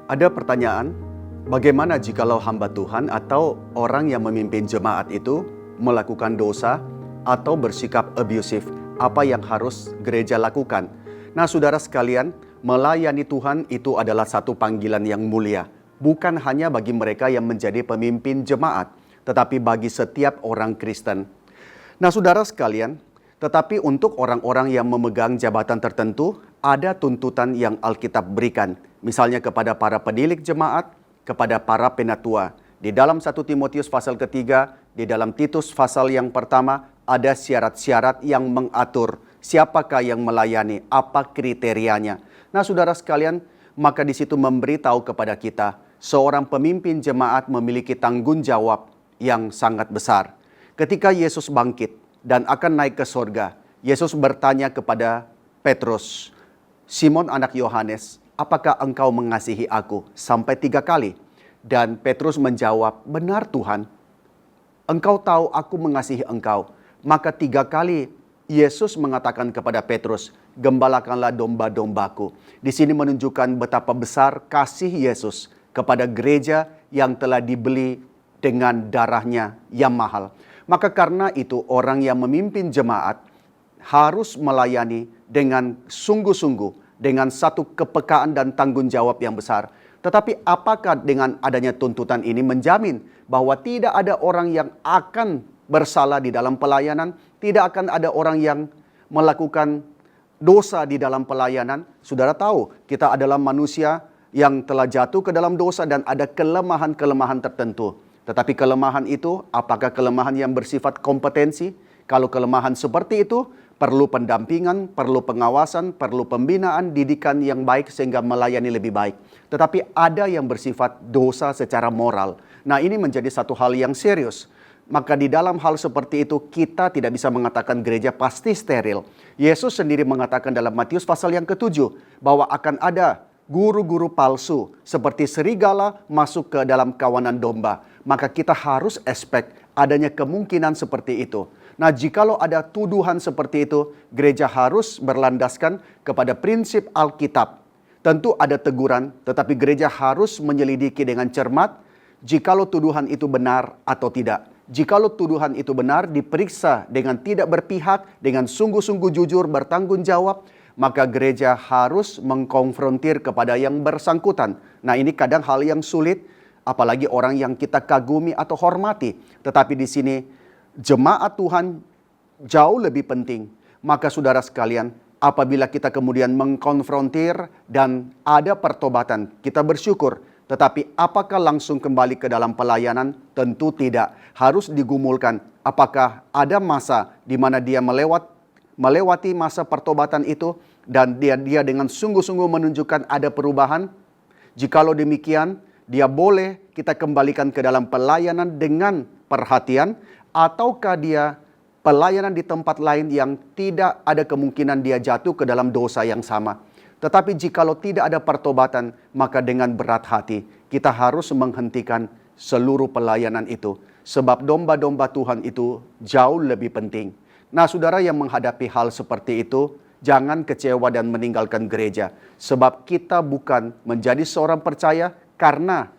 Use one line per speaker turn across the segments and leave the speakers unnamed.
Ada pertanyaan, bagaimana jikalau hamba Tuhan atau orang yang memimpin jemaat itu melakukan dosa atau bersikap abusif? Apa yang harus gereja lakukan? Nah, saudara sekalian, melayani Tuhan itu adalah satu panggilan yang mulia. Bukan hanya bagi mereka yang menjadi pemimpin jemaat, tetapi bagi setiap orang Kristen. Nah, saudara sekalian, tetapi untuk orang-orang yang memegang jabatan tertentu, ada tuntutan yang Alkitab berikan. Misalnya kepada para penilik jemaat, kepada para penatua. Di dalam 1 Timotius pasal ketiga, di dalam Titus pasal yang pertama, ada syarat-syarat yang mengatur siapakah yang melayani, apa kriterianya. Nah, saudara sekalian, maka di situ memberitahu kepada kita, seorang pemimpin jemaat memiliki tanggung jawab yang sangat besar. Ketika Yesus bangkit dan akan naik ke sorga, Yesus bertanya kepada Petrus, Simon anak Yohanes, apakah engkau mengasihi aku? Sampai 3 kali. Dan Petrus menjawab, benar Tuhan, engkau tahu aku mengasihi engkau. Maka 3 kali Yesus mengatakan kepada Petrus, gembalakanlah domba-dombaku. Di sini menunjukkan betapa besar kasih Yesus kepada gereja yang telah dibeli dengan darahnya yang mahal. Maka karena itu orang yang memimpin jemaat harus melayani dengan sungguh-sungguh, dengan satu kepekaan dan tanggung jawab yang besar. Tetapi apakah dengan adanya tuntutan ini menjamin bahwa tidak ada orang yang akan bersalah di dalam pelayanan, tidak akan ada orang yang melakukan dosa di dalam pelayanan? Saudara tahu, kita adalah manusia yang telah jatuh ke dalam dosa dan ada kelemahan-kelemahan tertentu. Tetapi kelemahan itu, apakah kelemahan yang bersifat kompetensi? Kalau kelemahan seperti itu, perlu pendampingan, perlu pengawasan, perlu pembinaan, didikan yang baik sehingga melayani lebih baik. Tetapi ada yang bersifat dosa secara moral. Nah, ini menjadi satu hal yang serius. Maka di dalam hal seperti itu kita tidak bisa mengatakan gereja pasti steril. Yesus sendiri mengatakan dalam Matius pasal yang ke-7 bahwa akan ada guru-guru palsu seperti serigala masuk ke dalam kawanan domba. Maka kita harus expect adanya kemungkinan seperti itu. Nah, jikalau ada tuduhan seperti itu, gereja harus berlandaskan kepada prinsip Alkitab. Tentu ada teguran, tetapi gereja harus menyelidiki dengan cermat jikalau tuduhan itu benar atau tidak. Jikalau tuduhan itu benar, diperiksa dengan tidak berpihak, dengan sungguh-sungguh jujur, bertanggung jawab, maka gereja harus mengkonfrontir kepada yang bersangkutan. Nah, ini kadang hal yang sulit, apalagi orang yang kita kagumi atau hormati. Tetapi di sini jemaat Tuhan jauh lebih penting. Maka saudara sekalian, apabila kita kemudian mengkonfrontir dan ada pertobatan, kita bersyukur. Tetapi apakah langsung kembali ke dalam pelayanan? Tentu tidak. Harus digumulkan. Apakah ada masa di mana dia melewati masa pertobatan itu dan dia dengan sungguh-sungguh menunjukkan ada perubahan? Jikalau demikian, dia boleh kita kembalikan ke dalam pelayanan dengan perhatian, ataukah dia pelayanan di tempat lain yang tidak ada kemungkinan dia jatuh ke dalam dosa yang sama. Tetapi jikalau tidak ada pertobatan, maka dengan berat hati kita harus menghentikan seluruh pelayanan itu. Sebab domba-domba Tuhan itu jauh lebih penting. Nah, saudara yang menghadapi hal seperti itu, jangan kecewa dan meninggalkan gereja. Sebab kita bukan menjadi seorang percaya karena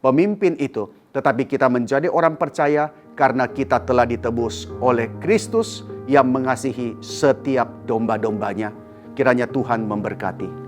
pemimpin itu, tetapi kita menjadi orang percaya karena kita telah ditebus oleh Kristus yang mengasihi setiap domba-dombanya. Kiranya Tuhan memberkati.